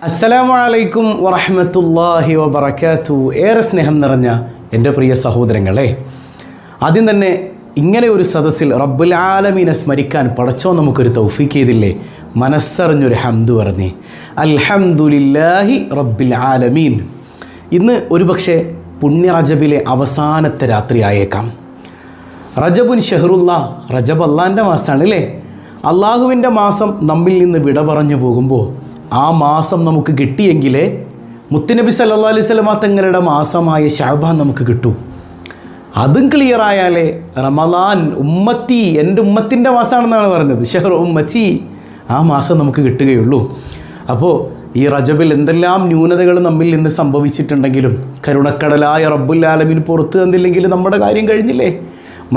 അസ്സലാമു അലൈക്കും വറഹ്മത്തുള്ളാഹി വബറകാതുഹു. ഏറെ സ്നേഹം നിറഞ്ഞ എൻ്റെ പ്രിയ സഹോദരങ്ങളെ, ആദ്യം തന്നെ ഇങ്ങനെ ഒരു സദസ്സിൽ റബ്ബുൽ ആലമീനെ സ്മരിക്കാൻ പടച്ചോൻ നമുക്കൊരു തൗഫീഖ് ചെയ്തില്ലേ? മനസ്സറിഞ്ഞൊരു ഹംദ് പറഞ്ഞേ, അൽഹംദുലില്ലാഹി റബ്ബിൽ ആലമീൻ. ഇന്ന് ഒരുപക്ഷെ പുണ്യ റജബിലെ അവസാനത്തെ രാത്രി ആയേക്കാം. റജബുൻ ഷഹറുല്ലാ, റജബ് അള്ളാൻ്റെ മാസമാണ് അല്ലേ? അള്ളാഹുവിൻ്റെ മാസം നമ്മിൽ നിന്ന് വിട പറഞ്ഞു പോകുമ്പോൾ ആ മാസം നമുക്ക് കിട്ടിയെങ്കിലേ മുത്തുനബി സല്ലല്ലാഹു അലൈഹി വസല്ലമ തങ്ങളുടെ മാസമായ ശഅബാൻ നമുക്ക് കിട്ടൂ. അതും ക്ലിയറായാലേ റമളാൻ ഉമ്മത്തി, എൻ്റെ ഉമ്മത്തിൻ്റെ മാസമാണെന്നാണ് പറഞ്ഞത്, ഷഹ്റു ഉമ്മത്തി, ആ മാസം നമുക്ക് കിട്ടുകയുള്ളൂ. അപ്പോൾ ഈ റജബിൽ എന്തെല്ലാം ന്യൂനതകൾ നമ്മിൽ നിന്ന് സംഭവിച്ചിട്ടുണ്ടെങ്കിലും കരുണക്കടലായ റബ്ബുൽ ആലമീൻ പുറത്തു തന്നില്ലെങ്കിൽ നമ്മുടെ കാര്യം കഴിഞ്ഞില്ലേ?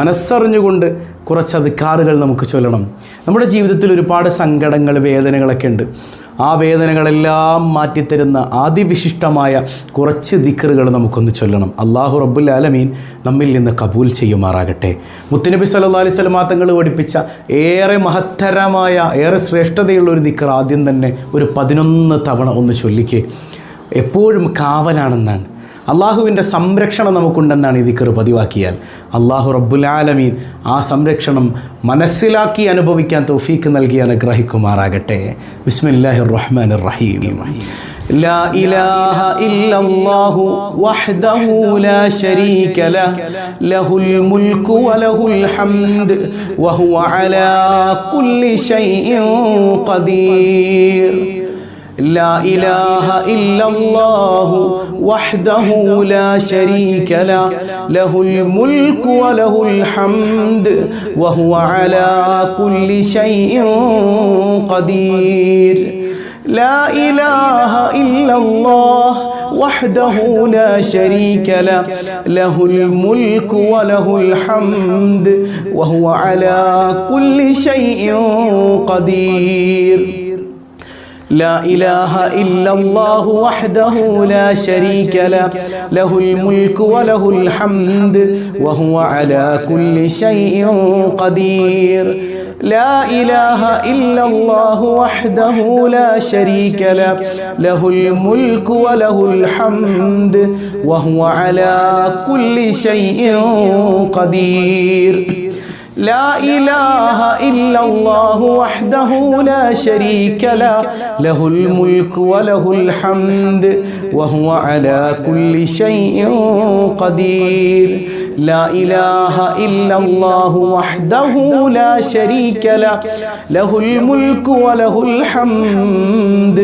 മനസ്സറിഞ്ഞുകൊണ്ട് കുറച്ച് അദ്കാറുകൾ നമുക്ക് ചൊല്ലണം. നമ്മുടെ ജീവിതത്തിൽ ഒരുപാട് സങ്കടങ്ങൾ, വേദനകളൊക്കെ ഉണ്ട്. ആ വേദനകളെല്ലാം മാറ്റിത്തരുന്ന അതിവിശിഷ്ടമായ കുറച്ച് ദിക്റുകൾ നമുക്കൊന്ന് ചൊല്ലണം. അല്ലാഹു റബ്ബുൽ ആലമീൻ നമ്മിൽ നിന്ന് കബൂൽ ചെയ്യുമാറാകട്ടെ. മുത്തുനബി സല്ലല്ലാഹു അലൈഹി വസല്ലമ തങ്ങൾ പഠിപ്പിച്ച ഏറെ മഹത്തരമായ, ഏറെ ശ്രേഷ്ഠതയുള്ള ഒരു ദിക്ർ ആദ്യം തന്നെ ഒരു 11 തവണ ഒന്ന് ചൊല്ലിക്കേ. എപ്പോഴും കാവലാണെന്നാണ്, അള്ളാഹുവിൻ്റെ സംരക്ഷണം നമുക്കുണ്ടെന്നാണ് ഈ ദിക്ർ പതിവാക്കിയാൽ അള്ളാഹു റബ്ബുൽ ആലമീൻ ആ സംരക്ഷണം മനസ്സിലാക്കി അനുഭവിക്കാൻ തൗഫീക്ക് നൽകി അനുഗ്രഹിക്കുമാറാകട്ടെ. ബിസ്മില്ലാഹിർ റഹ്മാനിർ റഹീം. ലാ ഇലാഹ ഇല്ലല്ലാഹു വഹ്ദഹു ലാ ശരീക ലഹു ലഹുൽ മുൽക്കു വലഹുൽ ഹംദ് വഹുവ അലാ കുല്ലി ശൈഇൻ ഖദീർ. لا إله إلا الله وحده لا شريك له له الملك وله الحمد وهو على كل شيء قدير. لا إله إلا الله وحده لا شريك له له الملك وله الحمد وهو على كل شيء قدير. لا إله إلا الله وحده لا شريك له له الملك وله الحمد وهو على كل شيء قدير. لا إله إلا الله وحده لا شريك له له الملك وله الحمد وهو على كل شيء قدير. لا إله إلا الله وحده لا شريك له له الملك وله الحمد وهو على كل شيء قدير. لا إله إلا الله وحده لا شريك له له الملك وله الحمد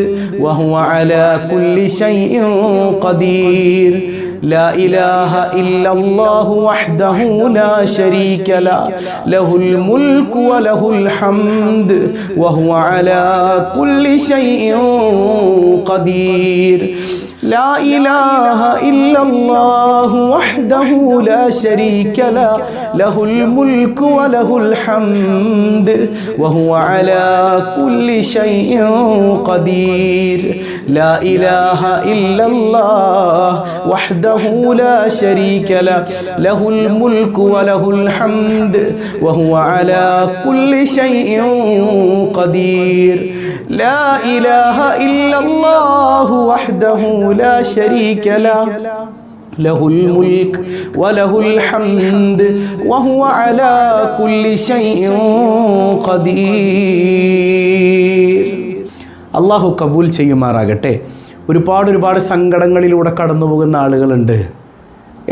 وهو على كل شيء قدير. لا إله إلا الله وحده لا شريك له له الملك وله الحمد وهو على كل شيء قدير. لا إله إلا الله وحده لا شريك له له الملك وله الحمد وهو على كل شيء قدير. لا إله إلا الله وحده لا شريك له له الملك وله الحمد وهو على كل شيء قدير. لا إله إلا الله وحده لا شريك له له الملك وله الحمد وهو على كل شيء قدير. അള്ളാഹു കബൂൽ ചെയ്യുമാറാകട്ടെ. ഒരുപാട് സങ്കടങ്ങളിലൂടെ കടന്നു പോകുന്ന ആളുകളുണ്ട്.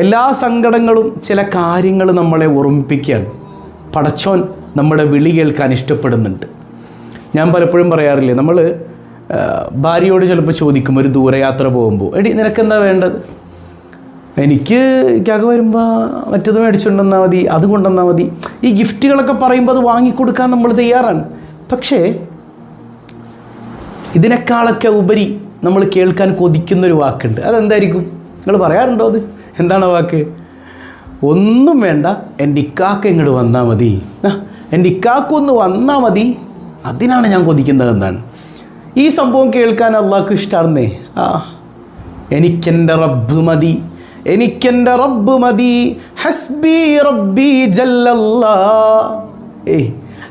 എല്ലാ സങ്കടങ്ങളും ചില കാര്യങ്ങൾ നമ്മളെ ഓർമ്മിപ്പിക്കാൻ പടച്ചോൻ നമ്മുടെ വിളി കേൾക്കാൻ ഇഷ്ടപ്പെടുന്നുണ്ട്. ഞാൻ പലപ്പോഴും പറയാറില്ലേ, നമ്മൾ ഭാര്യയോട് ചിലപ്പോൾ ചോദിക്കും ഒരു ദൂരയാത്ര പോകുമ്പോൾ, എടി നിനക്കെന്താ വേണ്ടത്? എനിക്ക് ഇക്കാക്ക വരുമ്പോൾ മറ്റത് മേടിച്ചുകൊണ്ടെന്നാൽ മതി, അത് കൊണ്ടുവന്നാൽ മതി. ഈ ഗിഫ്റ്റുകളൊക്കെ പറയുമ്പോൾ അത് വാങ്ങിക്കൊടുക്കാൻ നമ്മൾ തയ്യാറാണ്. പക്ഷേ ഇതിനേക്കാളൊക്കെ ഉപരി നമ്മൾ കേൾക്കാൻ കൊതിക്കുന്നൊരു വാക്കുണ്ട്. അതെന്തായിരിക്കും? നിങ്ങൾ പറയാറുണ്ടോ അത്? എന്താണ് വാക്ക്? ഒന്നും വേണ്ട, എൻ്റെ ഇക്കാക്ക ഇങ്ങോട്ട് വന്നാൽ മതി, എൻ്റെ ഇക്കാക്കൊന്ന് വന്നാൽ മതി, അതിനാണ് ഞാൻ കൊതിക്കുന്നത് എന്നാണ്. ഈ സംഭവം കേൾക്കാൻ അള്ളാഹ്ക്ക് ഇഷ്ടമാണെന്നേ. എനിക്കെൻ്റെ റബ്ബ് മതി, എനിക്കെൻ്റെ റബ്ബ് മതി, ഹസ്ബി റബ്ബി ജല്ലല്ലാ.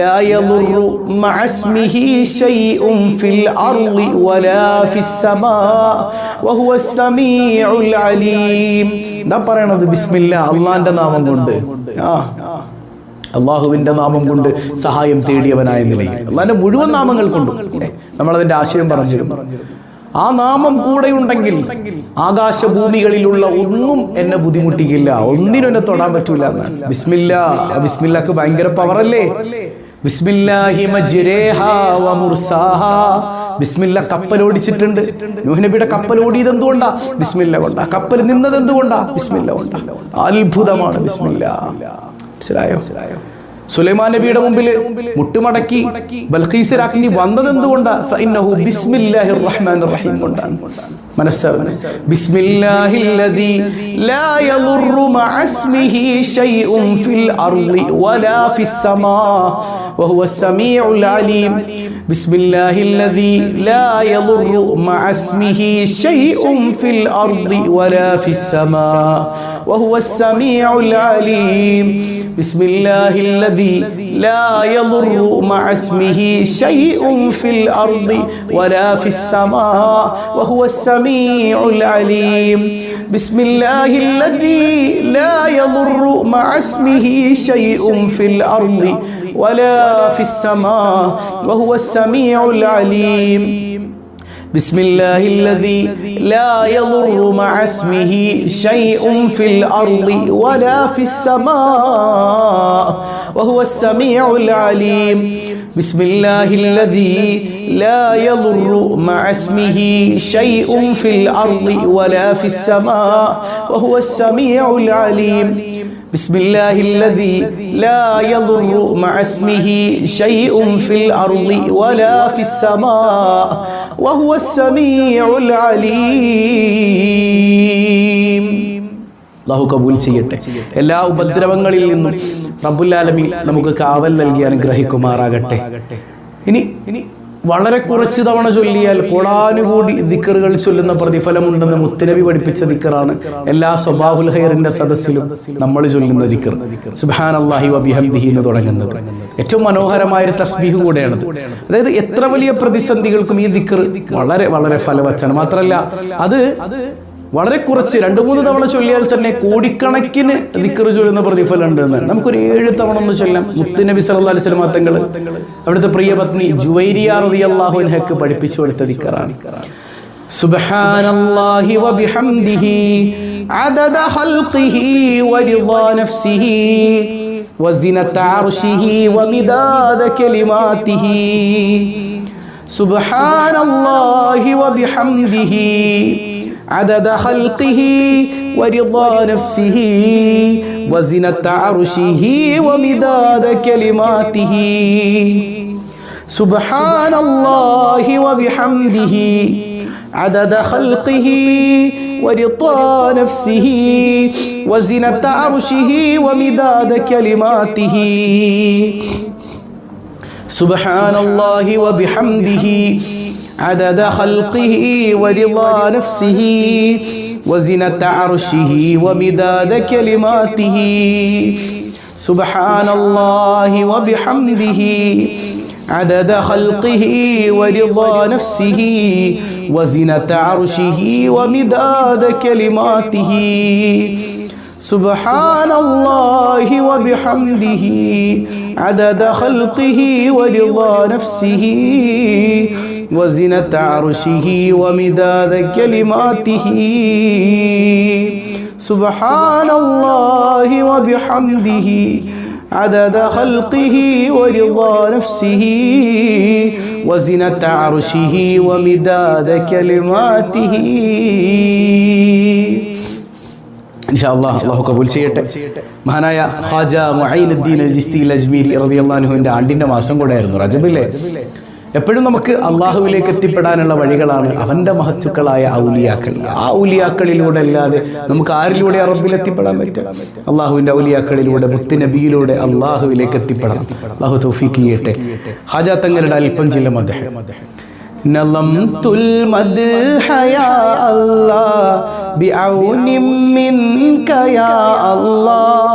ലാ യദുറു മഅസ്മിഹി ശൈഉൻ ഫിൽ അർളി വലാ ഫിസ് സമാ വഹുവസ് സമീഉൽ അലീം. എന്താ പറയണത്? ബിസ്മില്ലാ, അള്ളാന്റെ നാമം കൊണ്ട്, അള്ളാഹുവിന്റെ നാമം കൊണ്ട് സഹായം തേടിയവനായ നിലയിൽ, അള്ളാന്റെ മുഴുവൻ നാമങ്ങൾ കൊണ്ടും നമ്മളതിന്റെ ആശയം പറഞ്ഞിരുന്നു. ആ നാമം കൂടെയുണ്ടെങ്കിൽ ആകാശഭൂമികളിലുള്ള ഒന്നും എന്നെ ബുദ്ധിമുട്ടിക്കില്ല, ഒന്നിനും എന്നെ തൊടാൻ പറ്റൂല എന്നാണ്. ബിസ്മില്ലാ, ബിസ്മില്ലാക്ക് ഭയങ്കര പവറല്ലേ? ബിസ്മില്ലാഹി മജ്രേഹാ വ മുർസാഹാ. ബിസ്മില്ല കപ്പൽ ഓടിച്ചിട്ടുണ്ട്. നൂഹ് നബിയുടെ കപ്പൽ ഓടിയത് എന്തുകൊണ്ടാ? ബിസ്മില്ല കൊണ്ടാ. കപ്പൽ നിന്നത് എന്തുകൊണ്ടാ? ബിസ്മില്ല കൊണ്ടാ. അത്ഭുതമാണ് ബിസ്മില്ല. മനസ്സിലായോ? സുലൈമാൻ നബിയുടെ മുമ്പിൽ മുട്ടുമടക്കി ബൽഖീസ് രാജ്ഞി വന്നത് എന്തുകൊണ്ടാ? ഫഇന്നഹു ബിസ്മില്ലാഹിർ റഹ്മാനിർ റഹീം കൊണ്ടാണ്. മനസ്സറിഞ്ഞ് ബിസ്മില്ലാഹില്ലദീ ലാ യദുറു മഅസ്മിഹി ശൈഉൻ ഫിൽ അർളി വലാ ഫിസ് സമാ വഹുവസ് സമീഉൽ അലീം. ബിസ്മില്ലാഹില്ലദീ ലാ യദുറു മഅസ്മിഹി ശൈഉൻ ഫിൽ അർളി വലാ ഫിസ് സമാ വഹുവസ് സമീഉൽ അലീം. ബിസ്മില്ലാഹില്ലദീ ലാ യദുറു മഅസ്മിഹി ശൈഉൻ ഫിൽ അർളി വലാ ഫിസ് സമാ വഹുവസ് സമീഉൽ അലീം. ബിസ്മില്ലാഹില്ലദീ ലാ യദുറു മഅസ്മിഹി ശൈഉൻ ഫിൽ അർളി വലാ ഫിസ് സമാ വഹുവസ് സമീഉൽ അലീം. ബിസ്മില്ലാഹില്ലദീ ലാ യദുറു മഅസ്മിഹി ശൈഉൻ ഫിൽ അർളി വലാ ഫിസ് സമാ വഹുവസ് സമീഉൽ അലീം. ബിസ്മില്ലാഹില്ലദീ ലാ യദുറു മഅസ്മിഹി ശൈഉൻ ഫിൽ അർളി വലാ ഫിസ് സമാ വഹുവസ് സമീഉൽ അലീം. ബിസ്മില്ലാഹില്ലദീ ലാ യദുറു മഅസ്മിഹി ശൈഉൻ ഫിൽ അർളി വലാ ഫിസ് സമാ വഹുവസ് സമീഉൽ അലീം. അല്ലാഹു കബൂൽ ചെയ്യട്ടെ. എല്ലാ ഉപദ്രവങ്ങളിൽ നിന്നും റബ്ബുൽ ആലമീൻ നമുക്ക് കാവൽ നൽകി അനുഗ്രഹിക്കുമാറാകട്ടെ. ഇനി വളരെ കുറച്ച് തവണ ചൊല്ലിയാൽ കോടാനുകൂടി ദിക്റുകൾ ചൊല്ലുന്ന പ്രതിഫലമുണ്ടെന്ന് മുത്തുനബി പഠിപ്പിച്ച ദിക്റാണ് എല്ലാ സ്വബാഹുൽ ഖൈറിന്റെ സദസ്സിലും നമ്മൾ ചൊല്ലുന്ന ദിക്ർ. സുബ്ഹാനല്ലാഹി വബിഹംദിഹി എന്ന് തുടങ്ങുന്നത് ഏറ്റവും മനോഹരമായ ഒരു തസ്ബീഹ് കൂടെയാണത്. അതായത് എത്ര വലിയ പ്രതിസന്ധികൾക്കും ഈ ദിക്ർ വളരെ വളരെ ഫലവത്താണ്. മാത്രമല്ല അത് വളരെ കുറച്ച് 2-3 തവണ ചൊല്ലിയാൽ തന്നെ കോടിക്കണക്കിന് ദിക്ർ ചൊല്ലുന്ന പ്രതിഫലം ഉണ്ട് എന്ന്. നമുക്കൊരു 7 തവണ ഒന്ന് ചൊല്ലാം. മുത്തുനബി സല്ലല്ലാഹു അലൈഹി വസല്ലം തങ്ങൾ അവിടുത്തെ പ്രിയ പത്നി ജുവൈരിയ റളിയല്ലാഹു അൻഹയ്ക്ക് പഠിപ്പിച്ചു കൊടുത്ത ദിക്റാണ്. സുബ്ഹാനല്ലാഹി വബിഹംദിഹി അദദ ഖൽഖിഹി വരിളാ നഫ്സിഹി വസിനത അർശിഹി വമിദാദ കലിമാതിഹി. സുബ്ഹാനല്ലാഹി വബിഹംദിഹി عدد خلقه ورضا نفسه وزنة عرشه ومداد كلماته. سبحان الله وبحمده عدد خلقه ورضا نفسه وزنة عرشه ومداد كلماته. سبحان الله وبحمده عدد خلقه ورضا نفسه وزنة عرشه ومداد كلماته. سبحان الله وبحمده عدد خلقه ورضا نفسه وزنة عرشه ومداد كلماته. سبحان الله وبحمده عدد خلقه ورضا نفسه وزنة عرشه ومداد كلماته. سبحان الله وبحمده عدد خلقه ورضا نفسه وزنة عرشه ومداد كلماته. ഇൻഷാ അല്ലാഹ് അല്ലാഹു കബൂൽ ചെയ്യട്ടെ. മഹാനായ ഖാജ മുഈനുദ്ദീൻ അൽ ജിസ്തി അൽ അജ്മീരി റളിയല്ലാഹു അൻഹുവിന്റെ ആണ്ടിന്റെ മാസം കൂടെയായിരുന്നു റജബിലെ. എപ്പോഴും നമുക്ക് അള്ളാഹുവിലേക്ക് എത്തിപ്പെടാനുള്ള വഴികളാണ് അവന്റെ മഹത്തുക്കളായ ഔലിയാക്കൾ. ആ ഔലിയാക്കളിലൂടെ അല്ലാതെ നമുക്ക് ആരിലൂടെ റബ്ബിൽ എത്തിപ്പെടാൻ പറ്റും? അള്ളാഹുവിന്റെ ഔലിയാക്കളിലൂടെ, മുത്തുനബിയിലൂടെ അള്ളാഹുവിലേക്ക് എത്തിപ്പെടണം. അള്ളാഹു തൗഫീഖ് ചെയ്യട്ടെ. ഖാജ തങ്ങളുടെ അല്പം ചില മദ്ഹ്. നളംതുൽ മദ്ഹ യാ അല്ലാഹ് ബിഔനി മിൻക യാ അല്ലാഹ്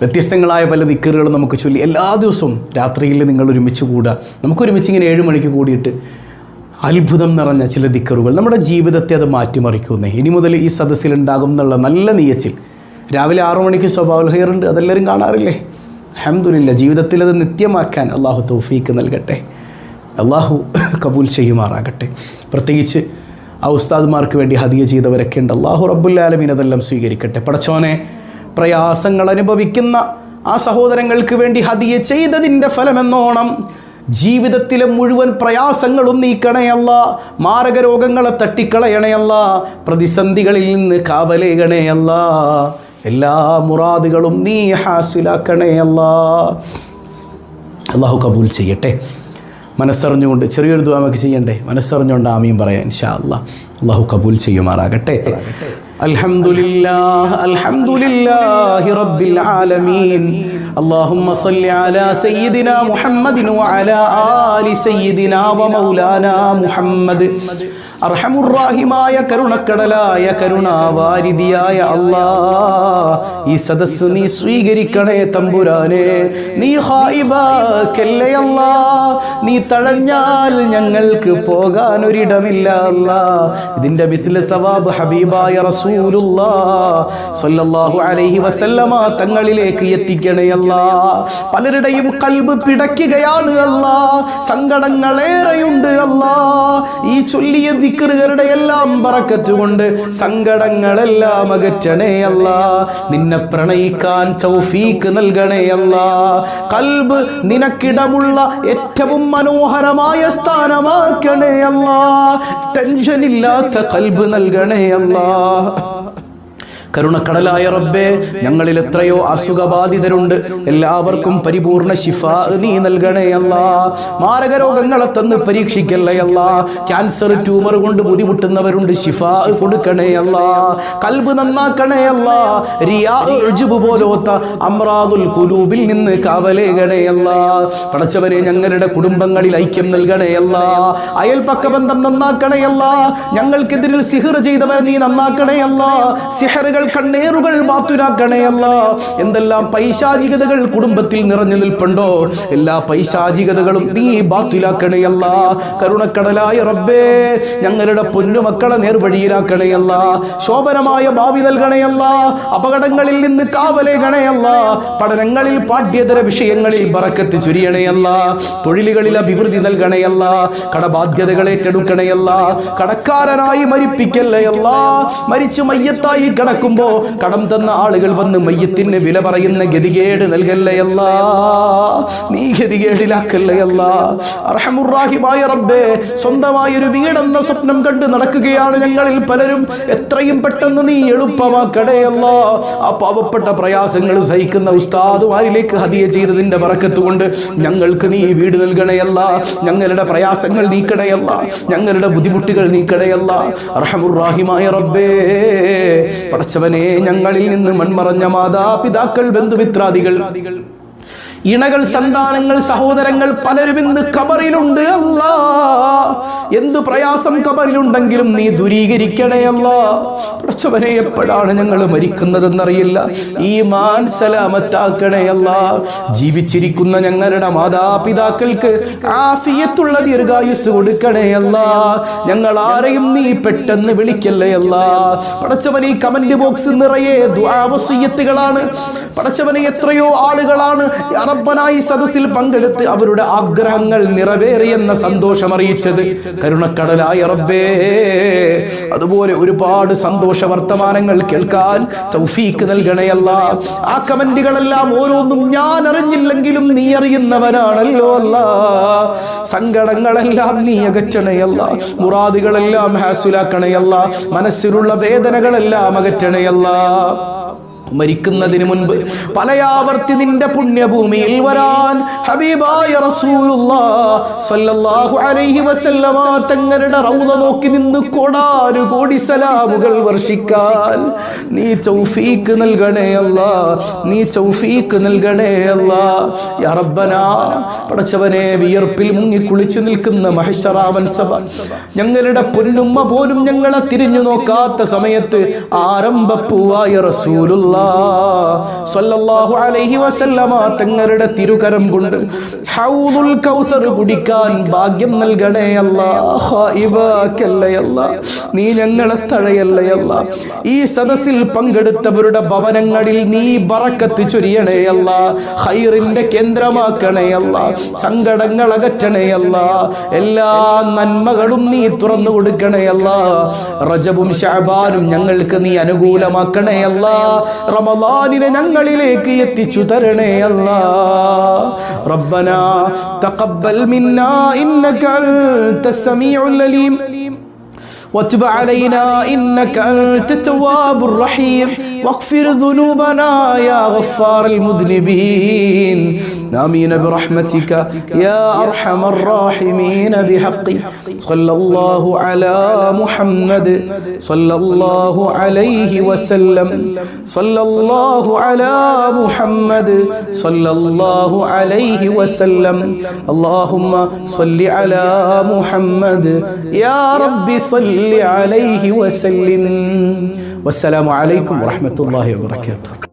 വ്യത്യസ്തങ്ങളായ പല ദിക്റുകളും നമുക്ക് ചൊല്ലി എല്ലാ ദിവസവും രാത്രിയിൽ നിങ്ങൾ ഒരുമിച്ച് കൂടുക. നമുക്കൊരുമിച്ച് ഇങ്ങനെ 7 മണിക്ക് കൂടിയിട്ട് അത്ഭുതം നിറഞ്ഞ ചില ദിക്റുകൾ നമ്മുടെ ജീവിതത്തെ അത് മാറ്റിമറിക്കുന്നേ. ഇനി മുതൽ ഈ സദസ്സിലുണ്ടാകും എന്നുള്ള നല്ല നിയച്ചിൽ രാവിലെ 6 മണിക്ക് സ്വഭാവ ഹെയറുണ്ട്, അതെല്ലാവരും കാണാറില്ലേ? അൽഹംദുലില്ലാ, ജീവിതത്തിൽ അത് നിത്യമാക്കാൻ അള്ളാഹു തൗഫീക്ക് നൽകട്ടെ, അള്ളാഹു കബൂൽ ചെയ്യുമാറാകട്ടെ. പ്രത്യേകിച്ച് ആ ഉസ്താദ്മാർക്ക് വേണ്ടി ഹദിയ ചെയ്തവരൊക്കെ ഉണ്ട്. അള്ളാഹു റബ്ബുൽ ആലമീൻ അതെല്ലാം സ്വീകരിക്കട്ടെ. പടച്ചോനെ, പ്രയാസങ്ങൾ അനുഭവിക്കുന്ന ആ സഹോദരങ്ങൾക്ക് വേണ്ടി ഹദിയ ചെയ്തതിൻ്റെ ഫലമെന്നോണം ജീവിതത്തിലെ മുഴുവൻ പ്രയാസങ്ങളും നീക്കണയല്ല, മാരക രോഗങ്ങളെ തട്ടിക്കളയണയല്ല, പ്രതിസന്ധികളിൽ നിന്ന് കാവലേകണയല്ല, എല്ലാ മുറാദുകളും നീ ഹാസിലാക്കണയല്ല. അള്ളാഹു കബൂൽ ചെയ്യട്ടെ. മനസ്സറിഞ്ഞുകൊണ്ട് ചെറിയൊരു ദുആ നമുക്ക് ചെയ്യണ്ടേ? മനസ്സറിഞ്ഞുകൊണ്ട് ആമീൻ പറയാം ഇൻഷാ അല്ലാഹ്. അള്ളാഹു കബൂൽ ചെയ്യുമാറാകട്ടെ. അൽഹംദുലില്ലാഹ് അൽഹംദുലില്ലാഹി റബ്ബിൽ ആലമീൻ. اللهم صل على سيدنا محمد وعلى آل سيدنا ومولانا محمد. അർഹമുറാഹിമായ കരുണക്കടലായ കരുണാവാരിധിയായ അല്ലാഹ്, ഈ സദസ്സ് നീ സ്വീകരിക്കണേ തമ്പുരാനെ. നീ ഹായിബാക്കല്ലേ അല്ലാഹ്, നീ തഴഞ്ഞാൽ ഞങ്ങൾക്ക് പോകാൻ ഒരിടമില്ല അല്ലാഹ്. ഇതിൻ്റെ മിത്ല സവാബ് ഹബീബായ റസൂലുള്ളാഹ് സ്വല്ലല്ലാഹു അലൈഹി വസല്ലമ തങ്ങളിലേക്ക് എത്തിക്കണേ അല്ലാഹ്. പലരുടെയും ഖൽബ് പിടയ്ക്കുകയാണ് അല്ലാഹ്, സങ്കടങ്ങളേറെയുണ്ട് അല്ലാഹ്. ഈ ചൊല്ലിയ ദിക്റുകളുടെ എല്ലാം ബറക്കത്ത് കൊണ്ട് സങ്കടങ്ങളെല്ലാം അകറ്റണേ അല്ലാഹ്. നിന്നെ പ്രണയിക്കാൻ തൗഫീക്ക് നൽകണേ അല്ലാഹ്. ഖൽബ് നിനക്കിടമുള്ള ഏറ്റവും മനോഹരമായ സ്ഥാനമാക്കണേ അല്ലാഹ്. ടെൻഷനില്ലാത്ത ഖൽബ് നൽകണേ അല്ലാഹ്. കരുണക്കടലായ റബ്ബേ, ഞങ്ങളിൽ എത്രയോ അസുഖബാധിതരുണ്ട്, എല്ലാവർക്കും പരിപൂർണ ശിഫാ നീ നൽകണേ അല്ലാഹ്. മാരക രോഗങ്ങളെ തന്ന് പരീക്ഷിക്കല്ലേ അല്ലാഹ്. ക്യാൻസർ, ട്യൂമർ കൊണ്ട് ബുദ്ധിമുട്ടുന്നവരുണ്ട്, ശിഫാ കൊടുക്കണേ അല്ലാഹ്. ഖൽബ് നന്നാക്കണേ അല്ലാഹ്. റിയാ, ഉജ്ബ് പോലോത്ത അംറാദുൽ ഖുലൂബിൽ നിന്ന് കാവലേകണേ അല്ലാഹ്. പടച്ചവനെ, ഞങ്ങളുടെ കുടുംബങ്ങളിൽ ഐക്യം നൽകണേ അല്ലാഹ്. അയൽപക്ക ബന്ധം നന്നാക്കണേ അല്ലാഹ്. ഞങ്ങൾക്കെതിരിൽ സിഹർ ചെയ്തവരെ നീ നന്നാക്കണേ അല്ലാഹ്. സിഹറുകൾ, കണ്ണേറുകൾ ബാത്തുലാക്കണേ അല്ലാഹ്. എന്തെല്ലാം പൈശാചികതകൾ കുടുംബത്തിൽ നിറഞ്ഞു നിൽപ്പുണ്ടോ, എല്ലാ പൈശാചികതകളും നീ ബാത്തുലാക്കണേ അല്ലാഹ്. കരുണക്കടലായ റബ്ബേ, ഞങ്ങളുടെ പൊന്നുമക്കളെ നേർവഴിയിലാക്കണേ അല്ലാഹ്. ശോഭനമായ ഭാവി നൽകണേ അല്ലാഹ്. അപകടങ്ങളിൽ നിന്ന് കാവലേകണേ അല്ലാഹ്. പഠനങ്ങളിൽ, പാഠ്യേതര വിഷയങ്ങളിൽ ബറക്കത്ത് ചൊരിയണേ അല്ലാഹ്. തൊഴിലുകളിൽ അഭിവൃദ്ധി നൽകണേ അല്ലാഹ്. കടബാധ്യതകൾ ഏറ്റെടുക്കണേ അല്ലാഹ്. കടക്കാരനായി മരിപ്പിക്കല്ലേ അല്ലാഹ്. മരിച്ചു മയ്യത്തായി കിടക്കും കടം തന്ന ആളുകൾ വന്ന് മയ്യത്തിന് വില പറയുന്ന ഗതികേട് നൽകല്ലേ അല്ലാഹ്. നീ ഗതികേടിലാക്കല്ലേ അല്ലാഹ്. അർഹമുറാഹിമായ റബ്ബേ, സ്വന്തമായൊരു വീടെന്ന സ്വപ്നം കണ്ട് നടക്കുകയാണ് ഞങ്ങളിൽ പലരും. എത്രയും പെട്ടെന്ന് നീ എളുപ്പമാക്കണേ അല്ലാഹ്. ആ പാവപ്പെട്ട പ്രയാസങ്ങൾ സഹിക്കുന്ന ഉസ്താദുമാരിലേക്ക് ഹദിയ ചെയ്തതിന്റെ ബറക്കത്ത് കൊണ്ട് ഞങ്ങൾക്ക് നീ വീട് നൽകണേ അല്ലാഹ്. ഞങ്ങളുടെ പ്രയാസങ്ങൾ നീക്കണേ അല്ലാഹ്. ഞങ്ങളുടെ ബുദ്ധിമുട്ടുകൾ നീക്കണേ അല്ലാഹ്. അർഹമുറാഹിമായ റബ്ബേ, പടച്ചവനെ, ഞങ്ങളിൽ നിന്ന് മൺമറഞ്ഞ മാതാപിതാക്കൾ, ബന്ധുമിത്രാദികൾ, ഇണകൾ, സന്താനങ്ങൾ, സഹോദരങ്ങൾ പലരും ഇന്ന് ഖബറിലുണ്ട് അല്ലാഹ്. എന്ത് പ്രയാസം ഖബറിലുണ്ടെങ്കിലും നീ ദൂരീകരിക്കണേ അല്ലാഹ്. പടച്ചവനെ, എപ്പോഴാണ് ഞങ്ങൾ മരിക്കുന്നതെന്നറിയില്ല. ഈമാൻ സലാമത്താക്കണേ അല്ലാഹ്. ജീവിച്ചിരിക്കുന്ന ഞങ്ങളുടെ മാതാപിതാക്കൾക്ക് ആഫിയത്തുള്ള ദീർഘായുസ് കൊടുക്കണേ അല്ലാഹ്. ഞങ്ങൾ ആരെയും നീ പെട്ടെന്ന് വിളിക്കല്ലേ അല്ലാഹ്. പടച്ചവനെ, ഈ കമന്റ് ബോക്സ് നിറയെ ദുആ വസിയ്യത്തുകളാണ്. പടച്ചവനെ, എത്രയോ ആളുകളാണ് റബ്ബനായി സദസ്സിൽ പങ്കെടുത്ത് അവരുടെ ആഗ്രഹങ്ങൾ നിറവേറിയെന്ന സന്തോഷം അറിയിച്ചത്. കരുണക്കടലായ റബ്ബേ, അതുപോലെ ഒരുപാട് സന്തോഷ വർത്തമാനങ്ങൾ കേൾക്കാൻ തൗഫീക്ക് നൽകണേ അല്ലാഹ്. ആ കമന്റുകളെല്ലാം ഓരോന്നും ഞാൻ അറിഞ്ഞില്ലെങ്കിലും നീ അറിയുന്നവനാണല്ലോ അല്ലാഹ്. സങ്കടങ്ങളെല്ലാം നീ അകറ്റണേ അല്ലാഹ്. മുറാദുകളെല്ലാം ഹാസുലാക്കണേ അല്ലാഹ്. മനസ്സിലുള്ള വേദനകളെല്ലാം അകറ്റണേ അല്ലാഹ്. മരിക്കുന്നതിന് മുൻപ് പലയാവർത്തി നിന്റെ പുണ്യഭൂമിയിൽ വരാൻ ഹബീബായ റസൂലുള്ളാഹ് സ്വല്ലല്ലാഹു അലൈഹി വസല്ലമ തങ്ങളുടെ റൗള നോക്കി നിന്ന് കോടാനുകോടി സലാമുകൾ വർഷിക്കാൻ നീ തൗഫീക്ക് നൽകണേ അല്ലാഹ്. നീ തൗഫീക്ക് നൽകണേ അല്ലാഹ്. യാ റബ്ബനാ, പടച്ചവനെ, വിയർപ്പിൽ മുങ്ങി കുളിച്ചു നിൽക്കുന്ന മഹ്ശറാവൻ സഭ, ഞങ്ങളുടെ പൊന്നുമ്മ പോലും ഞങ്ങളെ തിരിഞ്ഞു നോക്കാത്ത സമയത്ത് ആരംഭപ്പൂവായ റസൂലുള്ളാഹ് സ്വല്ലല്ലാഹു അലൈഹി വസല്ലമ തങ്ങളുടെ തിരുകരം കൊണ്ട് ഹൗദുൽ കൗസർ കുടിക്കാൻ ഭാഗ്യം നൽകണേ അല്ലാഹ്. ഖായിബാക്കല്ലേ അല്ലാഹ്, നീ ഞങ്ങളെ തഴയല്ലേ അല്ലാഹ്. ഈ സദസ്സിൽ പങ്കെടുത്തവരുടെ ഭവനങ്ങളിൽ നീ ബറക്കത്ത് ചൊരിയണേ അല്ലാഹ്. ഖൈറിന്റെ കേന്ദ്രമാക്കണേ അല്ലാഹ്. സങ്കടങ്ങൾ അകറ്റണേ അല്ലാഹ്. എല്ലാ നന്മകളും നീ തുറന്നു കൊടുക്കണേ അല്ലാഹ്. റജബും ശഅബാനും ഞങ്ങൾക്ക് നീ അനുകൂലമാക്കണേ അല്ലാഹ്. റമളാനിനെ ഞങ്ങളിലേക്ക് എത്തിച്ചു തരണേ അല്ലാഹ്. റബ്ബനാ തഖബ്ബൽ മിന്നാ ഇന്നക അൻതസ് സമീഉൽ അലീം وتب علينا إنك أنت التواب الرحيم واغفر ذنوبنا يا غفار المذنبين آمين برحمتك يا أرحم الراحمين بحق صلى الله على محمد صلى الله عليه وسلم صلى الله على محمد صلى الله عليه وسلم اللهم صل على محمد يا رب صل عليه وسلم والسلام عليكم ورحمة الله وبركاته.